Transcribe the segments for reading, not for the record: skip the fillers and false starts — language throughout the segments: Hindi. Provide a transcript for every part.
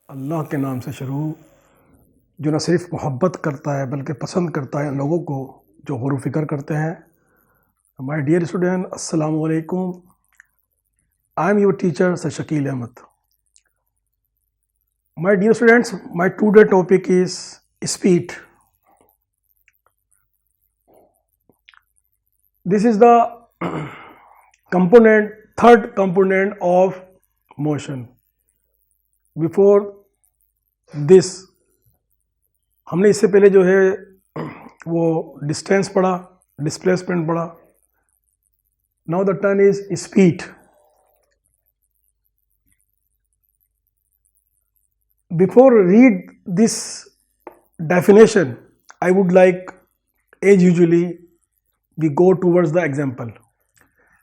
अल्लाह के नाम से शुरू, जो न सिर्फ मोहब्बत करता है बल्कि पसंद करता है लोगों को जो गौर व फिक्र करते हैं। माय डियर स्टूडेंट, अस्सलामु अलैकुम। I am your teacher sir Shakeel Ahmed. My dear students, my today topic is speed. This is the component, third component of motion. Before this, हमने इससे पहले जो है वो डिस्टेंस पढ़ा, डिस्प्लेसमेंट पढ़ा। Now the turn is speed. Before read this definition, I would like, as usually, we go towards the example.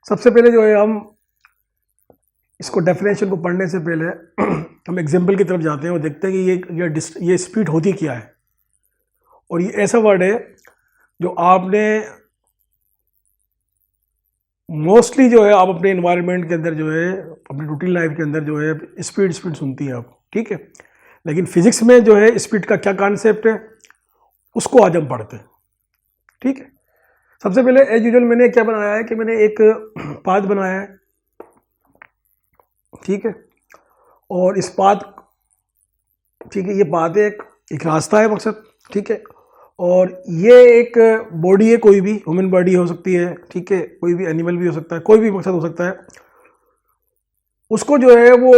सबसे पहले जो है हम इसको डेफिनेशन को पढ़ने से पहले हम एग्जाम्पल की तरफ जाते हैं और देखते हैं कि ये स्पीड होती क्या है। और ये ऐसा वर्ड है जो आपने मोस्टली जो है आप अपने एनवायरनमेंट के अंदर जो है अपनी रूटीन लाइफ के अंदर जो है स्पीड सुनती है आप, ठीक है। लेकिन फिजिक्स में जो है स्पीड का क्या कॉन्सेप्ट है उसको आज हम पढ़ते हैं, ठीक है। सबसे पहले एज यूजुअल मैंने क्या बनाया है कि मैंने एक पाथ बनाया है, ठीक है। और इस पाथ, ठीक है, ये पाथ है, एक रास्ता है मकसद, ठीक है। और ये एक बॉडी है, कोई भी ह्यूमन बॉडी हो सकती है, ठीक है, कोई भी एनिमल भी हो सकता है, कोई भी मकसद हो सकता है। उसको जो है वो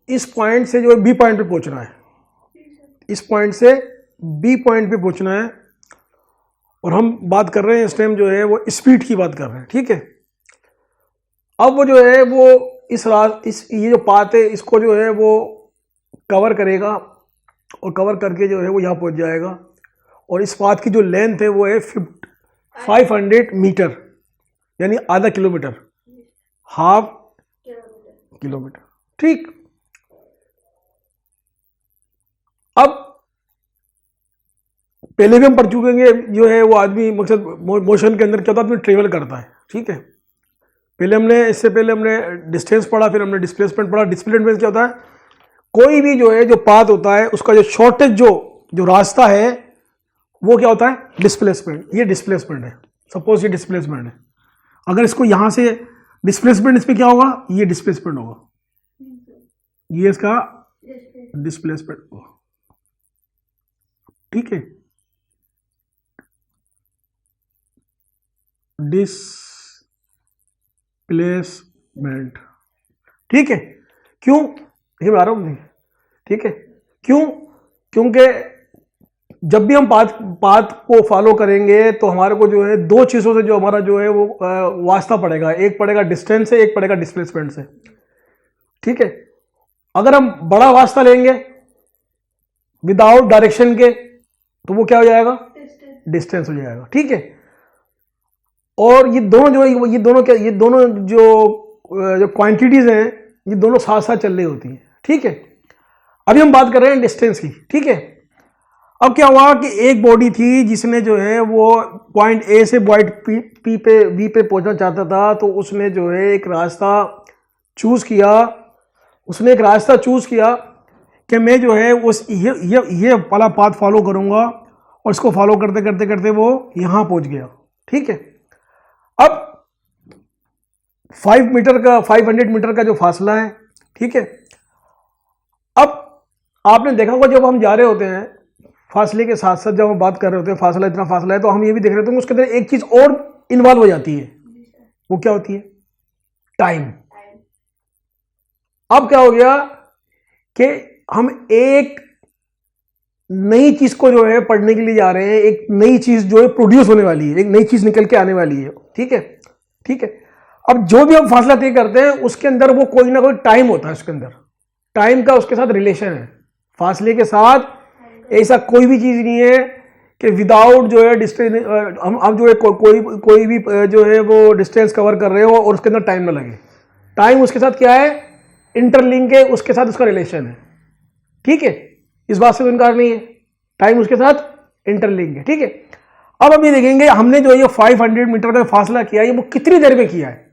इस पॉइंट से जो है बी पॉइंट पे पहुंचना है, इस पॉइंट से बी पॉइंट पे पहुंचना है। और हम बात कर रहे हैं इस टाइम जो है वो स्पीड की बात कर रहे हैं, ठीक है। अब वो जो है वो ये जो पाथ है इसको जो है वो कवर करेगा और कवर करके जो है वो यहाँ पहुँच जाएगा। और इस पाथ की जो लेंथ है वो है 500 मीटर, यानी आधा किलोमीटर, हाफ किलोमीटर, ठीक। अब पहले भी हम पढ़ चुके हैं जो है वो आदमी मकसद मोशन के अंदर क्या होता है, आदमी ट्रेवल करता है, ठीक है। इससे पहले हमने डिस्टेंस पढ़ा, फिर हमने डिस्प्लेसमेंट पढ़ा। डिस्प्लेसमेंट क्या होता है, कोई भी जो है जो पाथ होता है उसका जो शॉर्टेज जो रास्ता है वो क्या होता है, डिस्प्लेसमेंट। ये डिस्प्लेसमेंट है, सपोज ये डिस्प्लेसमेंट है। अगर इसको यहां से डिस्प्लेसमेंट, इस पर क्या होगा, ये डिस्प्लेसमेंट होगा, ये इसका डिस्प्लेसमेंट होगा, ठीक है। डिस्प्लेसमेंट, ठीक है। क्यों ये बता रहा हूं, ठीक है। क्यों? क्योंकि जब भी हम पाथ को फॉलो करेंगे तो हमारे को जो है दो चीजों से जो हमारा जो है वो वास्ता पड़ेगा। एक पड़ेगा डिस्टेंस से, एक पड़ेगा डिस्प्लेसमेंट से, ठीक है। अगर हम बड़ा वास्ता लेंगे विदाउट डायरेक्शन के तो वो क्या हो जाएगा, डिस्टेंस हो जाएगा, ठीक है। और ये दोनों जो क्वांटिटीज हैं ये दोनों साथ साथ चल रही होती हैं, ठीक है। अभी हम बात कर रहे हैं डिस्टेंस की, ठीक है। अब क्या हुआ कि एक बॉडी थी जिसने जो है वो पॉइंट ए से पॉइंट बी पे पहुंचना चाहता था, तो उसने जो है एक रास्ता चूज किया। उसने एक रास्ता चूज किया कि मैं जो है उस ये वाला पाथ फॉलो करूंगा, और इसको फॉलो करते करते करते वो यहां पहुंच गया, ठीक है। अब 500 मीटर का जो फासला है, ठीक है। अब आपने देखा होगा जब हम जा रहे होते हैं फासले के साथ साथ, जब हम बात कर रहे होते हैं फासला इतना फासला है, तो हम ये भी देख रहे होते हैं उसके अंदर एक चीज और इन्वॉल्व हो जाती है। वो क्या होती है, टाइम। अब क्या हो गया कि हम एक नई चीज को जो है पढ़ने के लिए जा रहे हैं, एक नई चीज जो है प्रोड्यूस होने वाली है, एक नई चीज निकल के आने वाली है, ठीक है, ठीक है। अब जो भी हम फासला तय करते हैं उसके अंदर वो कोई ना कोई टाइम होता है, उसके अंदर टाइम का उसके साथ रिलेशन है। फासले के साथ ऐसा कोई भी चीज नहीं है कि विदाउट जो है डिस्टेंस हम जो है कोई भी जो है वो डिस्टेंस कवर कर रहे हो और उसके अंदर टाइम ना लगे। टाइम उसके साथ क्या है, इंटरलिंक है, उसके साथ उसका रिलेशन है, ठीक है। इस बात से तो इनकार नहीं है, टाइम उसके साथ इंटरलिंक है, ठीक है। अब हम ये देखेंगे हमने जो ये 500 मीटर का फासला किया है वो कितनी देर में किया है।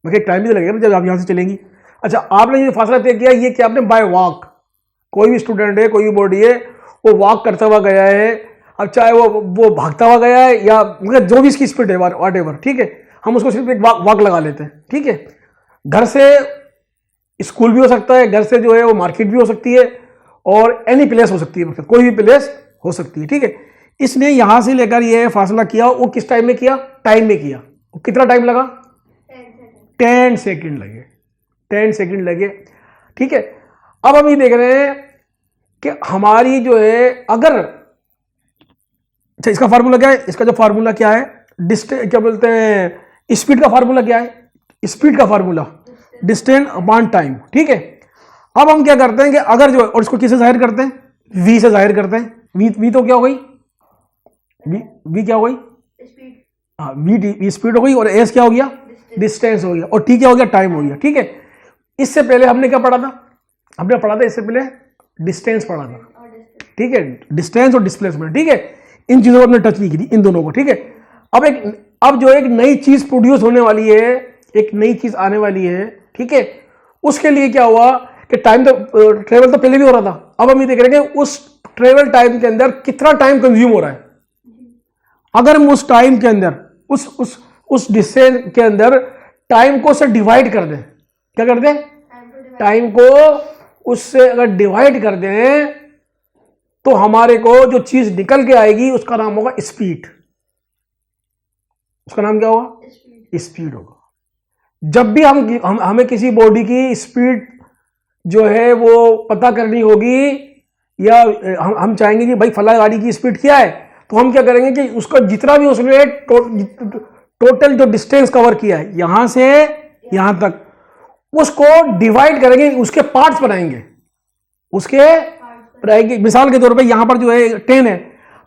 मुझे एक टाइम भी लगेगा जब आप यहां से चलेंगी। अच्छा, आपने ये फासला तय किया, ये किया आपने बाय वॉक, कोई भी स्टूडेंट है, कोई भी बॉडी है, वो वॉक करता हुआ गया है, अब चाहे वो भागता हुआ गया है या मतलब जो भी इसकी स्पीड है वॉट एवर, ठीक है, हम उसको सिर्फ एक वॉक लगा लेते हैं, ठीक है। घर से स्कूल भी हो सकता है, घर से जो है वो मार्केट भी हो सकती है, और एनी प्लेस हो सकती है, मतलब कोई भी प्लेस हो सकती है, ठीक है। इसने यहां से लेकर ये फासला किया, वो किस टाइम में किया? टाइम में किया। कितना टाइम लगा? 10 सेकेंड लगे, 10 सेकेंड लगे, ठीक है। अब हम ये देख रहे हैं कि हमारी जो है अगर, अच्छा इसका फार्मूला क्या है? इसका जो फार्मूला क्या है, डिस्टेंस, क्या बोलते हैं, स्पीड का फार्मूला क्या है? स्पीड का फार्मूला डिस्टेंस अपॉन टाइम, ठीक है। अब हम क्या करते हैं कि अगर जो, और इसको किससे जाहिर करते हैं? v से जाहिर करते हैं। v तो क्या हो गई? v क्या हो गई? हाँ, v स्पीड हो गई, और s क्या हो गया? डिस्टेंस हो गया, और t क्या हो गया? टाइम हो गया, ठीक है। इससे पहले हमने क्या पढ़ा था? हमने पढ़ा था इससे पहले डिस्टेंस पढ़ा था, ठीक है, डिस्टेंस और डिस्प्लेसमेंट, ठीक है। इन चीजों को हमने टच नहीं की थी, इन दोनों को, ठीक है। अब जो एक नई चीज प्रोड्यूस होने वाली है, एक नई चीज आने वाली है, ठीक है, उसके लिए क्या हुआ कि टाइम तो ट्रेवल तो पहले भी हो रहा था, अब हम ये देख रहे हैं कि उस ट्रेवल टाइम के अंदर कितना टाइम कंज्यूम हो रहा है। अगर हम उस टाइम के अंदर उस डिस्टेंस के अंदर टाइम को उससे डिवाइड कर दें, क्या कर दें? टाइम को उससे अगर डिवाइड कर दें तो हमारे को जो चीज निकल के आएगी उसका नाम होगा स्पीड। उसका नाम क्या होगा? स्पीड होगा। जब भी हमें किसी बॉडी की स्पीड जो है वो पता करनी होगी, या हम चाहेंगे कि भाई फला गाड़ी की स्पीड क्या है, तो हम क्या करेंगे कि उसका जितना भी उसने टोटल जो डिस्टेंस कवर किया है यहां से यहां तक, उसको डिवाइड करेंगे, उसके पार्ट्स बनाएंगे, उसके बनाएंगे। मिसाल के तौर पे यहां पर जो है 10 है,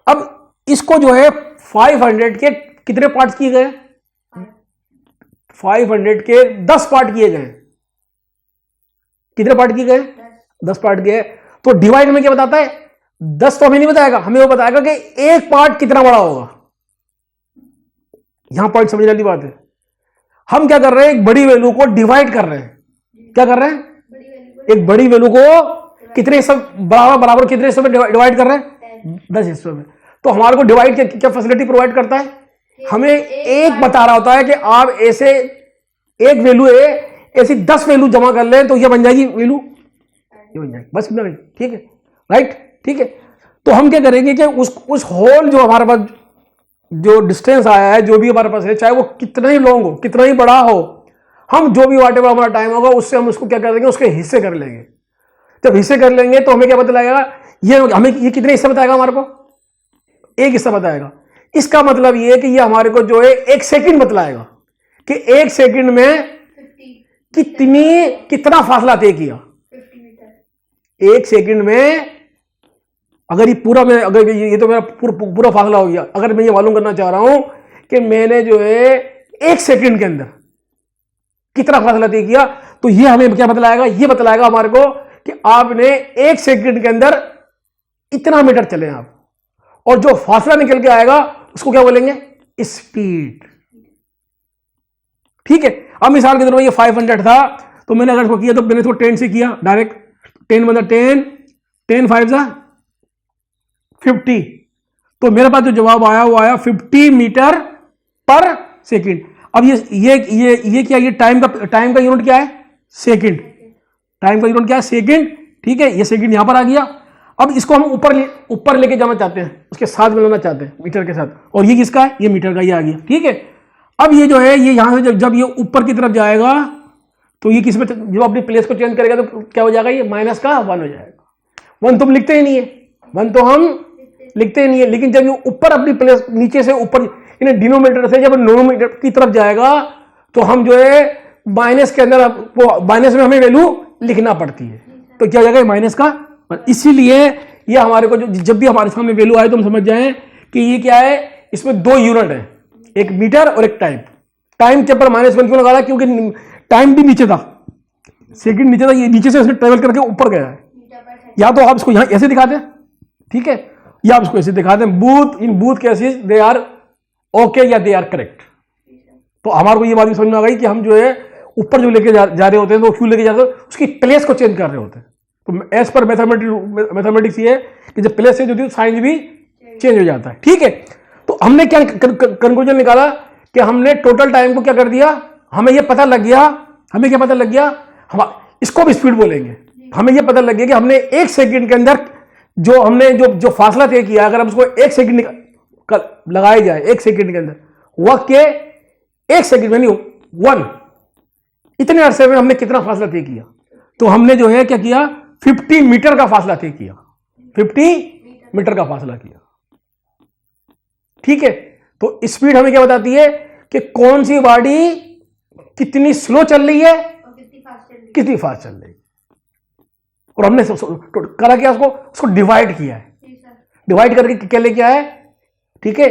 अब इसको जो है 500 के कितने पार्ट्स किए गए? 500 के 10 पार्ट किए गए। कितने पार्ट किए गए? 10 पार्ट किए। तो डिवाइड में क्या बताता है? 10 तो हमें नहीं बताएगा, हमें वो बताएगा कि एक पार्ट कितना बड़ा होगा। यहां पॉइंट समझने वाली बात है। हम क्या कर रहे हैं? एक बड़ी वैल्यू को डिवाइड कर रहे हैं। क्या कर रहे हैं? एक बड़ी वैल्यू को कितने हिस्से बराबर कितने हिस्सों में डिवाइड कर रहे हैं? 10 हिस्सों में। तो हमारे को डिवाइड क्या फैसिलिटी प्रोवाइड करता है? हमें एक बता रहा होता है कि आप ऐसे एक वैल्यू है, ऐसी 10 वैल्यू जमा कर लें तो ये बन जाएगी वैल्यू, ये बन जाएगी, बस इतना ही, ठीक है, राइट, ठीक है। तो हम क्या करेंगे कि उस होल जो हमारे पास जो डिस्टेंस आया है, जो भी हमारे पास है, चाहे वो कितना ही लॉन्ग हो, कितना ही बड़ा हो, हम जो भी व्हाटएवर हमारा टाइम होगा उससे हम उसको क्या कर देंगे? उसके हिस्से कर लेंगे। जब हिस्से कर लेंगे तो हमें क्या बताएगा? ये कितने हिस्से बताएगा? हमारे को एक हिस्सा बताएगा। इसका मतलब ये है कि ये हमारे को जो है 1 सेकंड बतलाएगा कि 1 सेकंड में कितना फासला तय किया। 1 सेकंड में अगर ये पूरा मैं अगर ये तो मेरा पूरा फासला हो गया, अगर मैं ये मालूम करना चाह रहा हूं कि मैंने जो है 1 सेकंड के अंदर कितना फासला तय किया, तो ये हमें क्या बतलाएगा? ये बतलाएगा हमारे को कि आपने 1 सेकंड के अंदर इतना मीटर चले आप, और जो फासला निकल के आएगा उसको क्या बोलेंगे? स्पीड, ठीक है। अब मिसाल के तौर पर ये 500 था, तो मैंने अगर इसको किया तो मैंने इसको 10 से किया डायरेक्ट। 10 मतलब 10 5 50, तो मेरे पास जो जवाब आया वो आया 50 मीटर पर सेकंड। अब ये क्या? ये टाइम का यूनिट क्या है? सेकंड। टाइम का यूनिट क्या है? सेकंड, ठीक है। ये सेकंड यहां पर आ गया। अब इसको हम ऊपर लेके जाना चाहते हैं, उसके साथ मिलाना चाहते हैं मीटर के साथ, और ये किसका है? ये मीटर का, ये आ गया, ठीक है। अब ये जो है ये यहां से जब ये ऊपर की तरफ जाएगा तो ये किसमें, जब अपनी प्लेस को चेंज करेगा तो क्या हो जाएगा? ये माइनस का 1 हो जाएगा। 1 तो हम लिखते ही नहीं है, 1 तो हम लिखते ही नहीं है, लेकिन जब ये ऊपर अपनी प्लेस नीचे से ऊपर डिनोमिनेटर से जब नोमिनेटर की तरफ जाएगा तो हम जो है माइनस के अंदर माइनस में हमें वैल्यू लिखना पड़ती है, तो क्या हो जाएगा? माइनस का। इसीलिए ये हमारे को जब भी हमारे सामने वैल्यू आए तो हम समझ जाएं कि ये क्या है? इसमें 2 यूनिट है, एक मीटर और एक टाइम। टाइम के ऊपर -1 क्यों लगा रहा है? क्योंकि टाइम भी नीचे था, सेकंड नीचे था, ये नीचे से ट्रेवल करके ऊपर गया है। या तो आप इसको यहां ऐसे दिखा दें, ठीक है, या आप इसको ऐसे दिखा दें। Both cases they are okay या दे आर करेक्ट। तो हमारे को ये बात भी समझ में आ गई कि हम जो है ऊपर जो लेके जा रहे होते हैं तो क्यों लेके जाते हैं? उसकी प्लेस को चेंज कर रहे होते हैं। तो एज पर मैथमेटिक्स ये है कि जब प्लेस चेंज होती है तो साइंस भी चेंज हो जाता है, ठीक है। तो हमने क्या कंक्लूजन निकाला कि हमने टोटल टाइम को क्या कर दिया, हमें ये पता लग गया, हमें क्या पता लग गया, हम इसको भी स्पीड बोलेंगे, हमें ये पता लग गया कि हमने 1 सेकंड के अंदर जो हमने जो फासला तय किया, अगर हम उसको 1 सेकंड लगाया जाए 1 सेकंड के अंदर, वक्त के 1 सेकंड में नहीं 1, इतने अरसे में हमने कितना फासला तय किया। तो हमने जो है क्या किया, 50 मीटर का फासला तय किया, 50 मीटर का फासला किया, ठीक है। तो स्पीड हमें क्या बताती है कि कौन सी बॉडी कितनी स्लो चल रही है, कितनी फास्ट चल रही है। और हमने करा क्या, उसको डिवाइड किया है, डिवाइड करके क्या लेके आया है, ठीक है,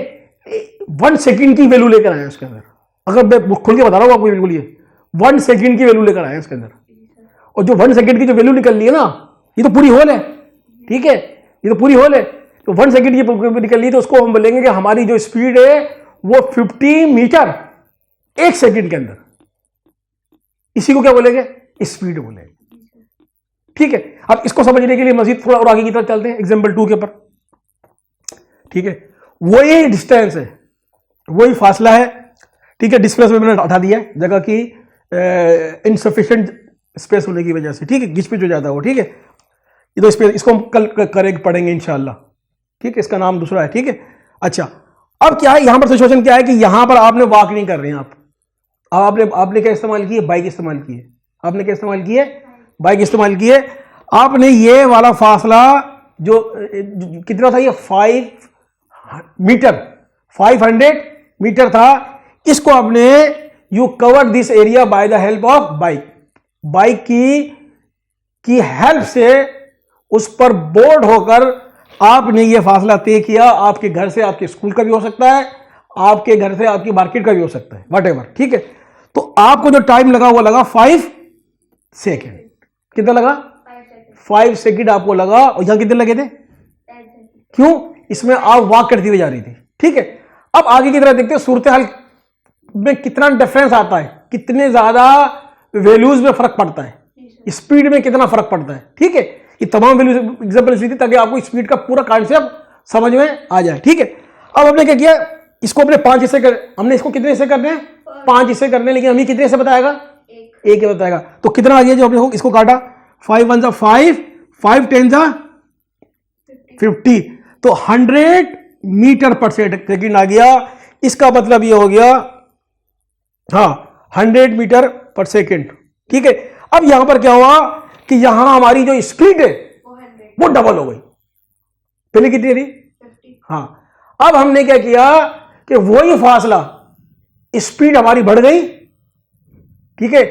1 सेकंड की वैल्यू लेकर आए उसके अंदर। अगर मैं खुल के बता रहा हूं आपको, बिल्कुल ये 1 सेकंड की वैल्यू लेकर आए उसके अंदर। और जो 1 सेकंड की जो वैल्यू निकल ली है ना, ये तो पूरी होल है, ठीक है, ये तो पूरी होल है। तो 1 सेकंड की निकल ली तो उसको हम बोलेंगे कि हमारी जो स्पीड है वो 50 मीटर 1 सेकंड के अंदर, इसी को क्या बोलेंगे, स्पीड बोलेंगे, ठीक है। अब इसको समझने के लिए मजीद थोड़ा और आगे की तरफ चलते हैं, एग्जाम्पल 2 के ऊपर, ठीक है। वही डिस्टेंस है, वही फासला है, ठीक है। डिस्प्लेसमेंट मैंने हटा दिया है जगह की इनसफिशिएंट स्पेस होने की वजह से, ठीक है, घिच पिच हो जाता है वो, ठीक है। ये तो स्पेस, इसको हम कल करेंगे, पढ़ेंगे इंशाल्लाह, ठीक है, इसका नाम दूसरा है, ठीक है। अच्छा, अब क्या है यहां पर सिचुएशन क्या है कि यहां पर आपने वॉक नहीं कर रहे हैं आप, अब आपने क्या इस्तेमाल किए, बाइक इस्तेमाल की है, आपने क्या इस्तेमाल किए, बाइक इस्तेमाल की है। आपने ये वाला फासला जो कितना था, ये 500 मीटर था, इसको आपने you cover this area by the help of bike, bike की हेल्प से उस पर बोर्ड होकर आपने ये फासला तय किया। आपके घर से आपके स्कूल का भी हो सकता है, आपके घर से आपकी मार्केट का भी हो सकता है, व्हाटएवर, ठीक है। तो आपको जो टाइम लगा वो लगा 5 सेकेंड, कितना लगा, 5 सेकेंड आपको लगा। और यहां कितने लगे थे, क्यों, इसमें आप वॉक करती हुई जा रही थी, ठीक है। अब आगे की तरह देखते हैं सूरत हाल में कितना डिफरेंस आता है, कितने ज्यादा वैल्यूज में फर्क पड़ता है, स्पीड में कितना फर्क पड़ता है, ठीक है। ये तमाम वैल्यूज एग्जांपल इसलिए थी ताकि आपको स्पीड का पूरा कॉन्सेप्ट समझ में आ जाए, ठीक है। अब हमने क्या किया, इसको अपने 5 हिस्से कर, हमने इसको कितने हिस्से करने हैं, 5 हिस्से करने, लेकिन हमें कितने से बताएगा, एक ही बताएगा। तो कितना आ गया जो हमने इसको काटा, 5 1 जा 5, 5 10 जा 50, तो 100 मीटर पर सेकंड आ गया। इसका मतलब ये हो गया, हाँ, 100 मीटर पर सेकंड, ठीक है। अब यहां पर क्या हुआ कि यहां हमारी जो स्पीड है वो डबल हो गई, पहले कितनी थी, 50, हाँ। अब हमने क्या किया कि वही फासला, स्पीड हमारी बढ़ गई, ठीक है।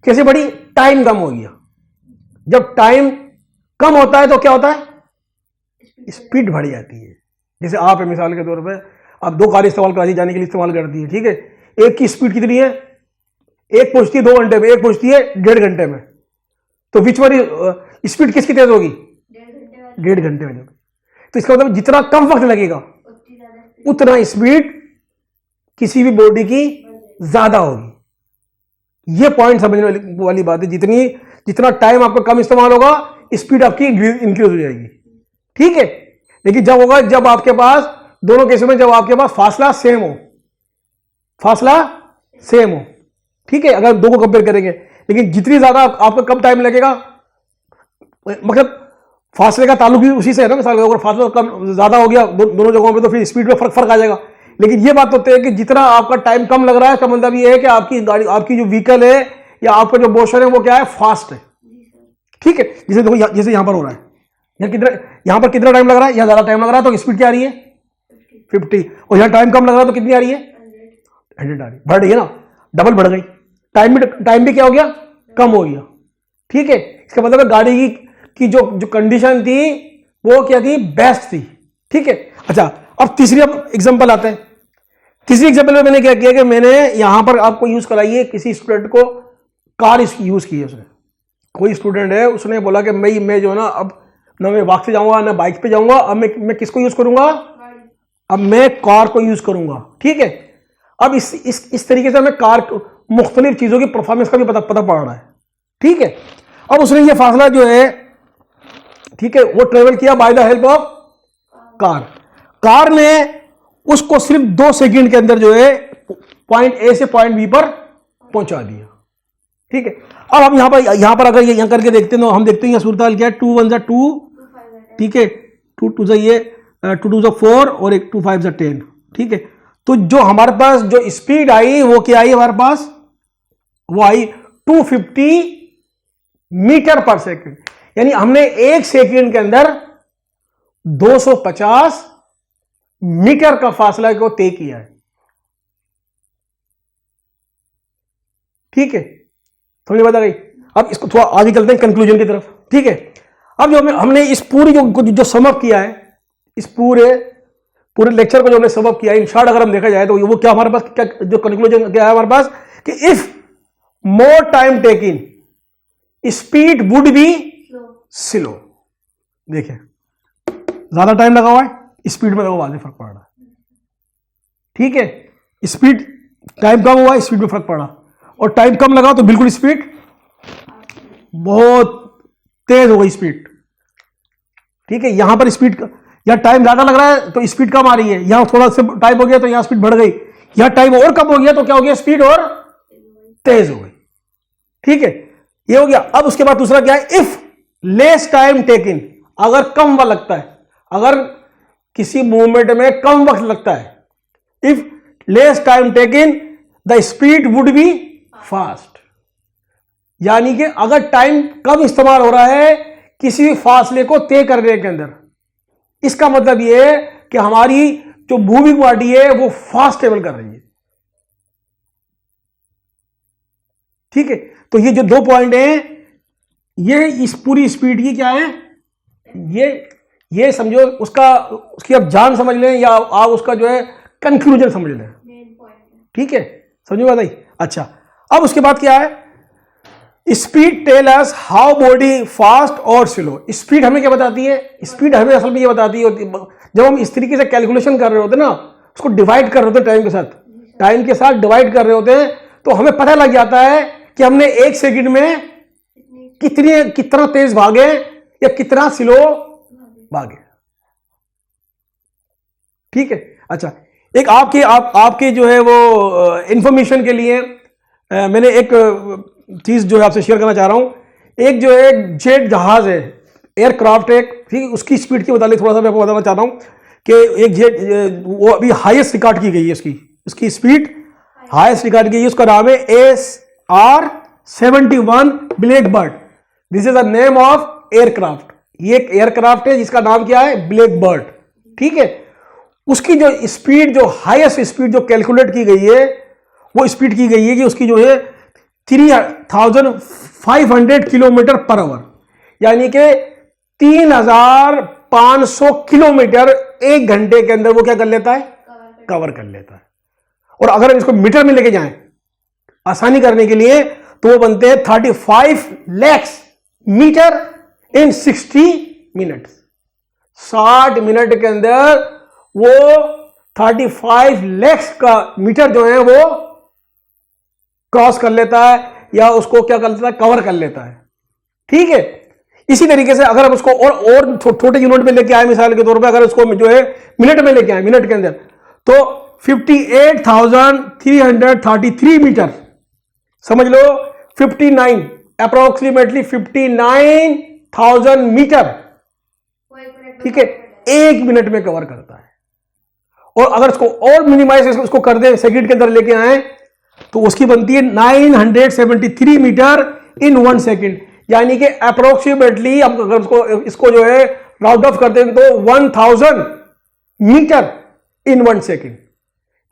कैसे बढ़ी, टाइम कम हो गया। जब टाइम कम होता है तो क्या होता है, स्पीड बढ़ जाती है। जैसे आप मिसाल के तौर पे आप 2 कार इस्तेमाल कराची जाने के लिए इस्तेमाल करती है, ठीक है। एक की स्पीड कितनी है, एक पहुंचती है 2 घंटे में, एक पहुंचती है 1.5 घंटे में, तो बीच वाली स्पीड किसकी तेज होगी, 1.5 घंटे में। तो इसका मतलब जितना कम वक्त लगेगा उतना स्पीड किसी भी बॉडी की ज्यादा होगी। ये पॉइंट समझने वाली बात है, जितना टाइम आपका कम इस्तेमाल होगा स्पीड आपकी इंक्रीज हो जाएगी, ठीक है। लेकिन जब होगा, जब आपके पास दोनों केसों में जब आपके पास फासला सेम हो, फासला सेम हो, ठीक है, अगर दो को कंपेयर करेंगे। लेकिन जितनी ज्यादा आपको कम टाइम लगेगा, मतलब फासले का ताल्लुक भी उसी से है ना, मिसाल अगर फासला कम ज्यादा हो गया दोनों जगहों पे तो फिर स्पीड में फर्क आ जाएगा। लेकिन ये बात होती है कि जितना आपका टाइम कम लग रहा है, इसका मतलब ये है कि आपकी गाड़ी, आपकी जो व्हीकल है या आपका जो मोशन है वो क्या है, फास्ट है, ठीक है। जैसे देखो, जैसे यहां पर हो रहा है, यहां पर कितना टाइम लग रहा है, यहां ज्यादा टाइम लग रहा है तो स्पीड क्या आ रही है, 50, और यहां टाइम कम लग रहा है तो कितनी आ रही है, 100 आ रही है, बढ़ रही है ना, डबल बढ़ गई। टाइम भी क्या हो गया, कम हो गया, ठीक है। इसका मतलब गाड़ी की जो कंडीशन थी वो क्या थी, बेस्ट थी, ठीक है। अच्छा, अब तीसरी एग्जांपल आते हैं। तीसरी एग्जांपल में मैंने क्या किया कि मैंने यहां पर आपको यूज कराइए, किसी स्टूडेंट को कार यूज की है उसने, कोई स्टूडेंट है, उसने बोला कि मैं जो है ना, अब ना मैं वॉक से जाऊंगा ना बाइक पे जाऊंगा, अब मैं किसको यूज करूंगा, अब मैं कार को यूज करूंगा, ठीक है। अब इस तरीके से हमें कार मुख्तलिफ चीजों की परफॉर्मेंस का भी पता पड़ रहा है, ठीक है। अब उसने ये फासला जो है ठीक है, वो ट्रेवल किया by the help of car. Car ने उसको सिर्फ 2 सेकंड के अंदर जो है पॉइंट ए से पॉइंट बी पर पहुंचा दिया। ठीक है, अब हम यहां पर अगर यहां करके देखते हैं तो हम देखते हैं यह सूरत हाल क्या है, 2 1 जा 2, ठीक है, 2 2 जा ये 2 2 जा 4 और एक 2 5 जा 10। ठीक है, तो जो हमारे पास जो स्पीड आई वो क्या आई हमारे पास, वो आई 250 मीटर पर सेकंड, यानी हमने 1 सेकंड के अंदर 250 मीटर का फासला को तय किया है। ठीक है, थोड़ी बात आ गई। अब इसको थोड़ा आगे चलते हैं कंक्लूजन की तरफ। ठीक है, अब जो हमने इस पूरी जो समअप किया है, इस पूरे लेक्चर को जो हमने समअप किया है, इन शॉर्ट अगर हम देखा जाए तो वो क्या हमारे पास, क्या जो कंक्लूजन क्या है हमारे पास, कि if more time taking speed would be slow. देखिए ज्यादा टाइम लगा हुआ है, स्पीड में वाज़ेह फर्क पड़ रहा है। ठीक है, स्पीड टाइम कम हुआ, स्पीड में फर्क पड़ा, और टाइम कम लगा तो बिल्कुल स्पीड बहुत तेज हो गई स्पीड। ठीक है, यहां पर स्पीड, यहां टाइम ज्यादा लग रहा है तो स्पीड कम आ रही है, यहां थोड़ा सा टाइम हो गया तो यहां स्पीड बढ़ गई, यहां टाइम और कम हो गया तो क्या हो गया, स्पीड और तेज हो गई। ठीक है, ये हो गया। अब उसके बाद दूसरा क्या है, इफ लेस टाइम टेकिंग, अगर कम वक्त लगता है, अगर किसी मूवमेंट में कम वक्त लगता है, if less time taking the speed would be fast, यानी कि अगर टाइम कम इस्तेमाल हो रहा है किसी भी फासले को तय करने के अंदर, इसका मतलब यह है कि हमारी जो मूविंग बॉडी है वो फास्ट ट्रेवल कर रही है। ठीक है, तो ये जो 2 पॉइंट हैं, ये इस पूरी स्पीड की क्या है, ये समझो उसकी आप जान समझ लें या आप उसका जो है कंक्लूजन समझ लें। ठीक है, समझो बात आई। अच्छा, अब उसके बाद क्या है, speed tell us how body fast और स्लो। स्पीड हमें क्या बताती है, स्पीड हमें असल में ये बताती है, जब हम इस तरीके से कैलकुलेशन कर रहे होते हैं ना, उसको डिवाइड कर रहे होते हैं टाइम के साथ डिवाइड कर रहे होते हैं, तो हमें पता लग जाता है कि हमने 1 सेकंड में कितना तेज भागे या कितना स्लो भागे। ठीक है, अच्छा, एक आपके जो है वो इंफॉर्मेशन के लिए मैंने एक चीज जो है आपसे शेयर करना चाह रहा हूं। एक जो है जेट जहाज है, एयरक्राफ्ट एक, ठीक है, उसकी स्पीड के मुताबिक थोड़ा सा मैं आपको बताना चाहता हूं कि एक जेट, वो अभी हाईएस्ट रिकॉर्ड की गई है, उसकी स्पीड हाईएस्ट रिकॉर्ड की गई है, उसका नाम है SR-71 black bird. This is the name of aircraft. ये एक एयरक्राफ्ट है जिसका नाम क्या है, ब्लैक बर्ड। ठीक है, उसकी जो स्पीड, जो हाईएस्ट स्पीड जो कैलकुलेट की गई है, वो स्पीड की गई है कि उसकी जो है 3500 किलोमीटर पर आवर, यानी कि 3500 किलोमीटर 1 घंटे के अंदर वो क्या कर लेता है, कवर कर लेता है। और अगर इसको मीटर में लेके जाएं आसानी करने के लिए, तो वो बनते हैं 35 लाख मीटर इन 60 मिनट्स। 60 मिनट के अंदर वो 35 लाख का मीटर जो है वो क्रॉस कर लेता है, या उसको क्या कर लेता है, कवर कर लेता है। ठीक है, इसी तरीके से अगर हम उसको और छोटे यूनिट में लेके आए, मिसाल के तौर पे अगर उसको जो है मिनट में लेके आए, मिनट के अंदर, तो 58,333 मीटर, समझ लो 59, अप्रोक्सीमेटली 59,000 मीटर, ठीक है, 1 मिनट में कवर करता है। और अगर उसको और मिनिमाइज उसको कर दे, सेकंड के अंदर लेके आए, तो उसकी बनती है 973 मीटर इन 1 सेकंड, यानी कि अप्रोक्सीमेटली हम अगर इसको जो है राउंड ऑफ करते हैं तो 1000 मीटर इन 1 सेकंड।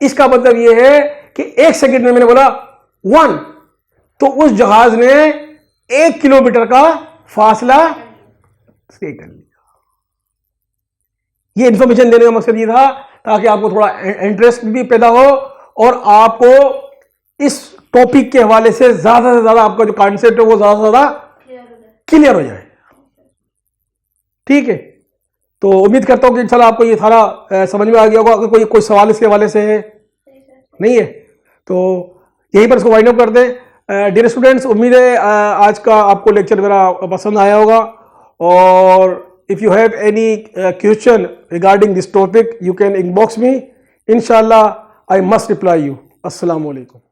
इसका मतलब यह है कि 1 सेकंड में मैंने बोला 1, तो उस जहाज ने 1 किलोमीटर का फासला तय कर लिया। ये इंफॉर्मेशन देने का मकसद ये था ताकि आपको थोड़ा इंटरेस्ट भी पैदा हो और आपको इस टॉपिक के हवाले से ज्यादा आपका जो कॉन्सेप्ट है वो ज्यादा क्लियर हो जाए। ठीक है, तो उम्मीद करता हूं कि इंशाल्लाह आपको ये सारा समझ में आ गया होगा। अगर कोई सवाल इसके हवाले से है, नहीं है, तो यहीं पर इसको वाइंड अप कर दें। डियर स्टूडेंट्स, उम्मीद है आज का आपको लेक्चर मेरा पसंद आया होगा और if you have any question regarding this topic, you can inbox me. Inshallah, I must reply you. Assalamu alaikum.